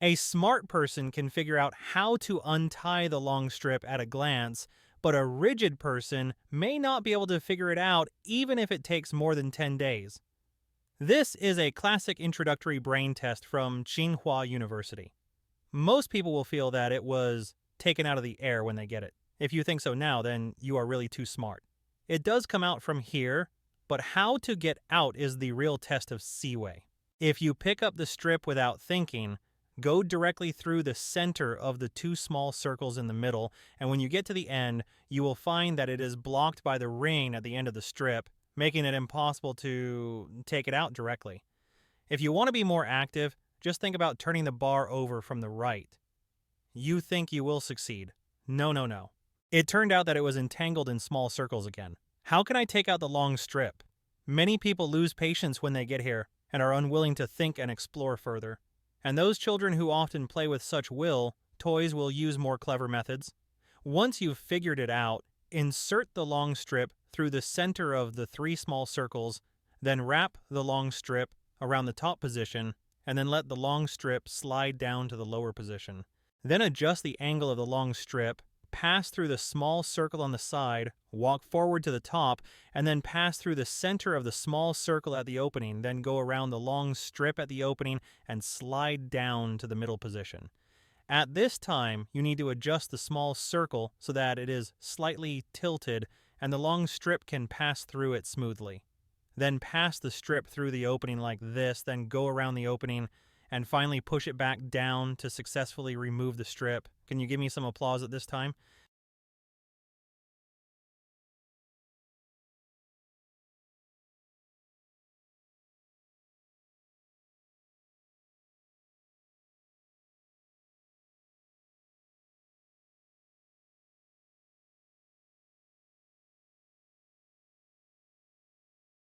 A smart person can figure out how to untie the long strip at a glance, but a rigid person may not be able to figure it out even if it takes more than 10 days. This is a classic introductory brain test from Tsinghua University. Most people will feel that it was taken out of the air when they get it. If you think so now, then you are really too smart. It does come out from here, but how to get out is the real test of Seaway. If you pick up the strip without thinking, go directly through the center of the two small circles in the middle, and when you get to the end, you will find that it is blocked by the ring at the end of the strip, making it impossible to take it out directly. If you want to be more active, just think about turning the bar over from the right. You think you will succeed. No, no, no. It turned out that it was entangled in small circles again. How can I take out the long strip? Many people lose patience when they get here and are unwilling to think and explore further. And those children who often play with such will, toys will use more clever methods. Once you've figured it out, insert the long strip through the center of the three small circles, then wrap the long strip around the top position, and then let the long strip slide down to the lower position. Then adjust the angle of the long strip, pass through the small circle on the side, walk forward to the top, and then pass through the center of the small circle at the opening, then go around the long strip at the opening and slide down to the middle position. At this time, you need to adjust the small circle so that it is slightly tilted and the long strip can pass through it smoothly. Then pass the strip through the opening like this, then go around the opening and finally push it back down to successfully remove the strip. Can you give me some applause at this time?